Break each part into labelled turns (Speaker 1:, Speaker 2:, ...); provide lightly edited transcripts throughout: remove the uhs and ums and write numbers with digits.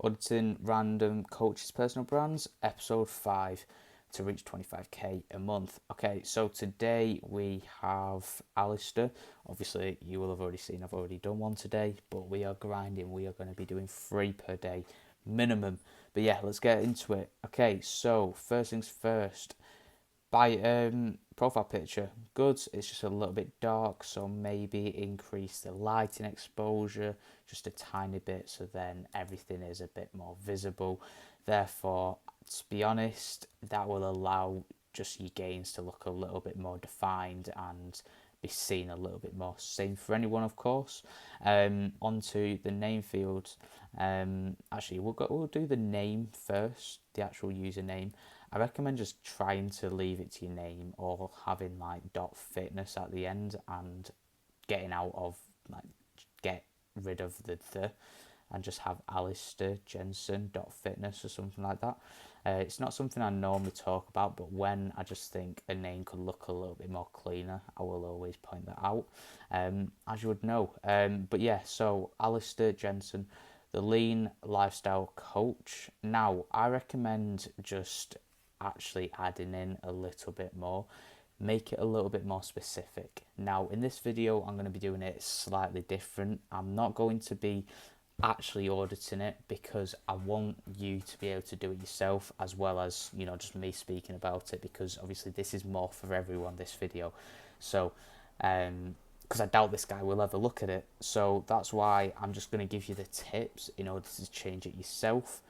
Speaker 1: Auditing random coaches' personal brands, episode 5, to reach 25k a month. Okay, so today we have Alistair. Obviously, you will have already seen I've already done one today, but we are grinding. We are going to be doing 3 per day minimum. But yeah, let's get into it. Okay, so first things first. By profile picture, good. It's just a little bit dark, so maybe increase the lighting exposure just a tiny bit, so then everything is a bit more visible. Therefore, to be honest, that will allow just your gains to look a little bit more defined and be seen a little bit more. Same for anyone, of course. Onto the name field. Actually, we'll do the name first, the actual username. I recommend just trying to leave it to your name or having like .fitness at the end and getting out of like get rid of the and just have Alistair Jensen .fitness or something like that. It's not something I normally talk about, but when I just think a name could look a little bit more cleaner, I will always point that out, as you would know. But yeah, so Alistair Jensen, the lean lifestyle coach. Now, I recommend just actually adding in a little bit more, make it a little bit more specific. Now in this video I'm going to be doing it slightly different. I'm not going to be actually auditing it because I want you to be able to do it yourself, as well as, you know, just me speaking about it, because obviously this is more for everyone, this video. So because I doubt this guy will ever look at it, so that's why I'm just going to give you the tips in order to change it yourself.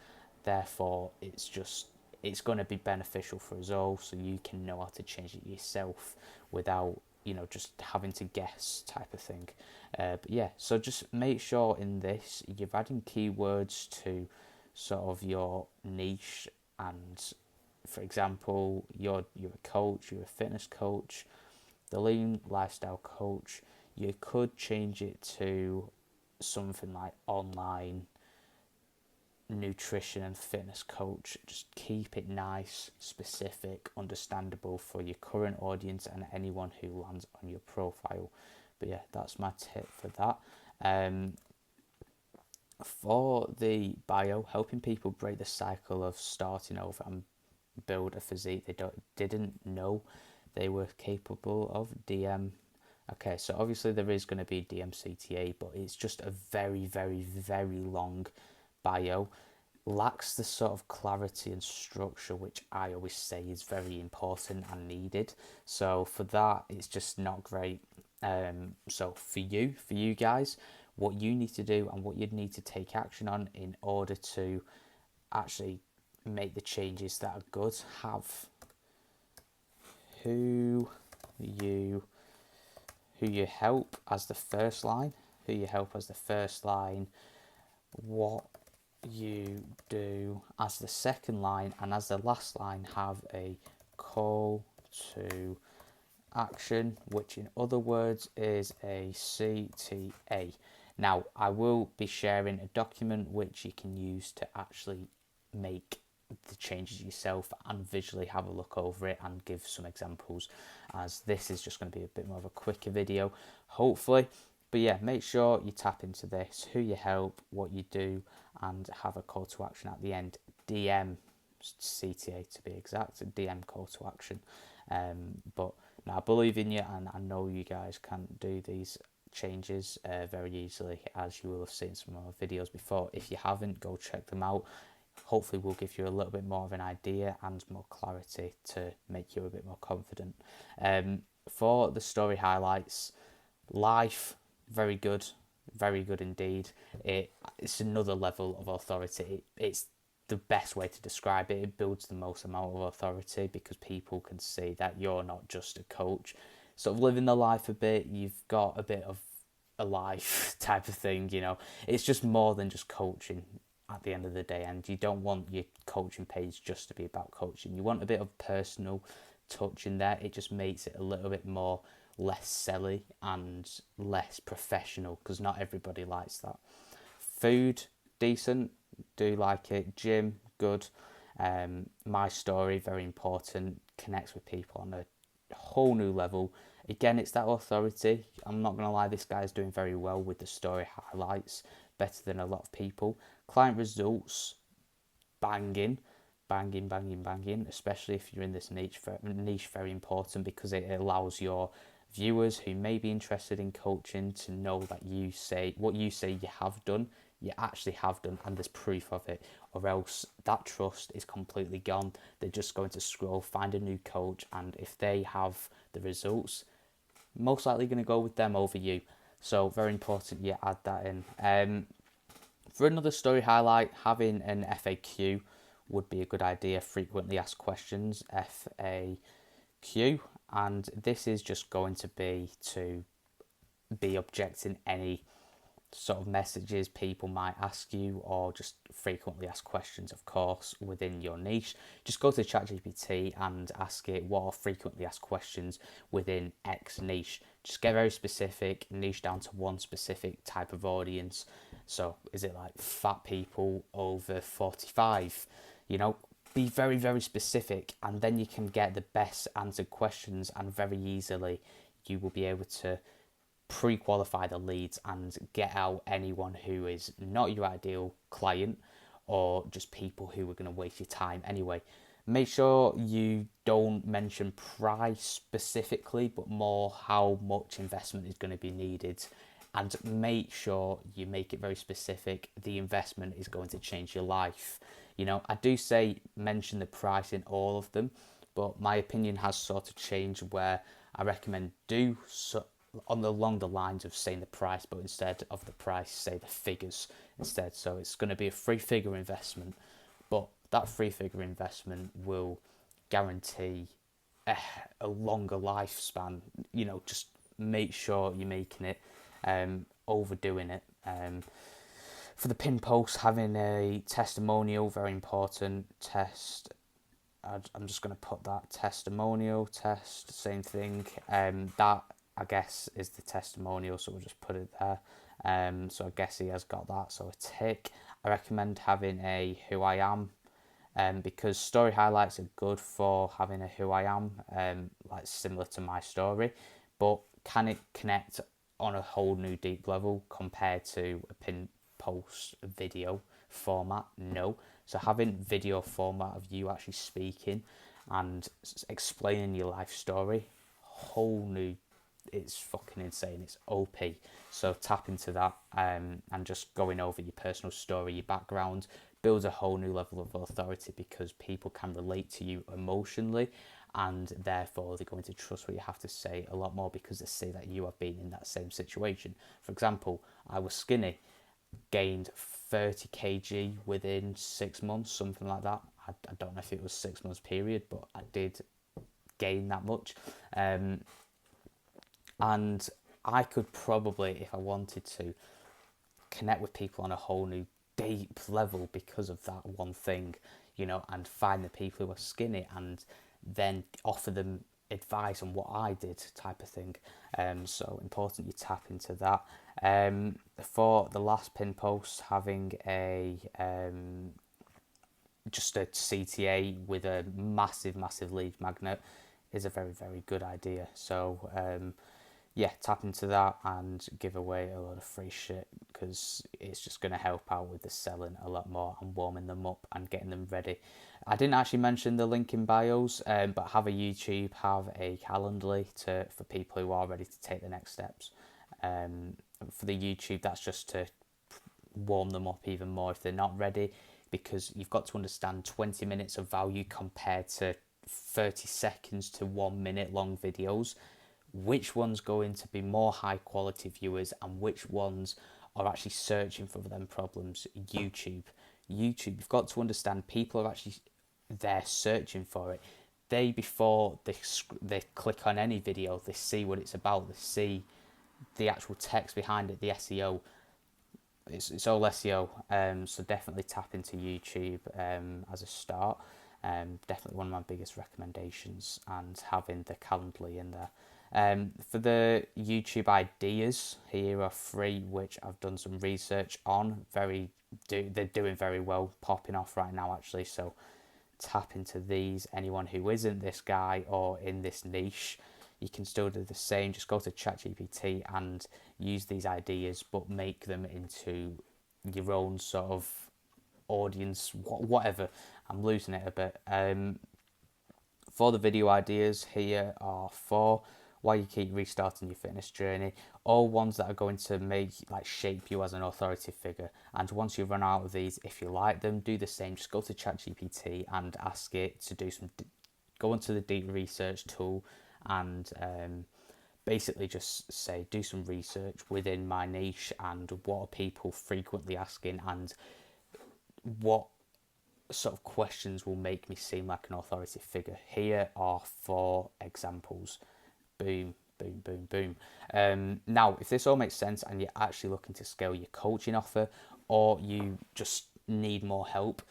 Speaker 1: Therefore it's going to be beneficial for us all, so you can know how to change it yourself without, you know, just having to guess type of thing. But yeah, so just make sure in this you're adding keywords to sort of your niche. And for example, you're a coach, you're a fitness coach, the lean lifestyle coach. You could change it to something like online nutrition and fitness coach. Just keep it nice, specific, understandable for your current audience and anyone who lands on your profile. But yeah, that's my tip for that. For the bio, helping people break the cycle of starting over and build a physique they didn't know they were capable of. DM. Okay, so obviously there is going to be DMCTA, but it's just a very, very, very long bio. Lacks the sort of clarity and structure which I always say is very important and needed. So for that, it's just not great. So for you guys, what you need to do and what you'd need to take action on in order to actually make the changes that are good, have who you who you help as the first line, what you do as the second line, and as the last line have a call to action, which in other words is a CTA. Now I will be sharing a document which you can use to actually make the changes yourself and visually have a look over it and give some examples, as this is just going to be a bit more of a quicker video, hopefully. But yeah, make sure you tap into this, who you help, what you do, and have a call to action at the end. DM CTA to be exact, a DM call to action. But now I believe in you, and I know you guys can do these changes very easily, as you will have seen some of my videos before. If you haven't, go check them out. Hopefully we'll give you a little bit more of an idea and more clarity to make you a bit more confident. For the story highlights, life, very good indeed. It's another level of authority. It's the best way to describe it. It builds the most amount of authority because people can see that you're not just a coach, sort of living the life a bit. You've got a bit of a life type of thing, you know. It's just more than just coaching at the end of the day, and you don't want your coaching page just to be about coaching. You want a bit of personal touch in there. It just makes it a little bit more less selly and less professional, because not everybody likes that. Food, decent, do like it. Gym, good. My story, very important, connects with people on a whole new level. Again, it's that authority. I'm not going to lie, this guy's doing very well with the story highlights. better than a lot of people. Client results, banging, banging, banging, banging, especially if you're in this niche, very important because it allows your viewers who may be interested in coaching to know that you say what you say you have done, you actually have done, and there's proof of it, or else that trust is completely gone. They're just going to scroll, find a new coach, and if they have the results, most likely going to go with them over you. So very important you add that in. For another story highlight, having an FAQ would be a good idea. Frequently asked questions, FAQ, and this is just going to be objecting any sort of messages people might ask you, or just frequently asked questions, of course, within your niche. Just go to ChatGPT and ask it what are frequently asked questions within X niche. Just get very specific, niche down to one specific type of audience. So is it like fat people over 45? You know, be very, very specific, and then you can get the best answered questions, and very easily you will be able to pre-qualify the leads and get out anyone who is not your ideal client, or just people who are going to waste your time anyway. Make sure you don't mention price specifically, but more how much investment is going to be needed, and make sure you make it very specific. The investment is going to change your life. You know, I do say mention the price in all of them, but my opinion has sort of changed where I recommend do so along the lines of saying the price, but instead of the price, say the figures instead. So it's going to be a 3-figure investment, but that 3-figure investment will guarantee a longer lifespan. You know, just make sure you're making it, overdoing it. For the pin post, having a testimonial, very important. I'm just going to put that testimonial, same thing. That I guess is the testimonial, so we'll just put it there. So I guess he has got that, so a tick. I recommend having a who I am, because story highlights are good for having a who I am, like similar to my story, but can it connect on a whole new deep level compared to a pin post video format? No. So having video format of you actually speaking and explaining your life story, whole new, it's fucking insane. It's OP. So tap into that, and just going over your personal story, your background, builds a whole new level of authority because people can relate to you emotionally, and therefore they're going to trust what you have to say a lot more because they see that you have been in that same situation. For example, I was skinny, gained 30 kg within 6 months, something like that. I don't know if it was 6 months period, but I did gain that much. And I could probably, if I wanted to, connect with people on a whole new deep level because of that one thing, you know, and find the people who are skinny and then offer them advice on what I did, type of thing. So important you tap into that. For the last pin post, having a just a CTA with a massive lead magnet is a very good idea. So yeah, tap into that and give away a lot of free shit because it's just going to help out with the selling a lot more and warming them up and getting them ready. I didn't actually mention the link in bios, but have a YouTube, have a Calendly for people who are ready to take the next steps. For the YouTube, that's just to warm them up even more if they're not ready, because you've got to understand 20 minutes of value compared to 30 seconds to 1 minute long videos. Which one's going to be more high quality viewers and which ones are actually searching for them problems? YouTube, you've got to understand people are actually there searching for it. Before they click on any video, they see what it's about, they see the actual text behind it, the SEO. It's all SEO, so definitely tap into YouTube as a start. Definitely one of my biggest recommendations, and having the Calendly in there. For the YouTube ideas, here are 3 which I've done some research on. They're doing very well, popping off right now actually, so tap into these. Anyone who isn't this guy or in this niche, you can still do the same. Just go to ChatGPT and use these ideas, but make them into your own sort of audience, whatever. I'm losing it a bit. For the video ideas, here are four. Why you keep restarting your fitness journey, all ones that are going to shape you as an authority figure. And once you run out of these, if you like them, do the same. Just go to ChatGPT and ask it to do go onto the deep research tool and basically just say, do some research within my niche and what are people frequently asking and what sort of questions will make me seem like an authority figure. Here are four examples. Boom, boom, boom, boom. Now, if this all makes sense and you're actually looking to scale your coaching offer, or you just need more help,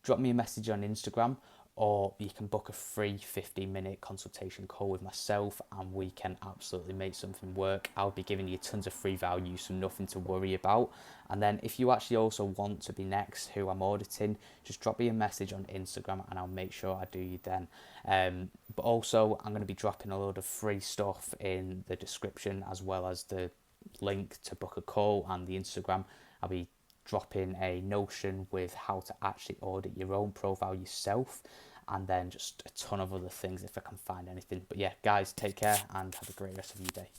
Speaker 1: drop me a message on Instagram, or you can book a free 15-minute consultation call with myself and we can absolutely make something work. I'll be giving you tons of free value, so nothing to worry about. And then if you actually also want to be next who I'm auditing, just drop me a message on Instagram and I'll make sure I do you then. But also I'm going to be dropping a load of free stuff in the description, as well as the link to book a call and the Instagram. I'll be dropping a Notion with how to actually audit your own profile yourself, and then just a ton of other things if I can find anything. But yeah, guys, take care and have a great rest of your day.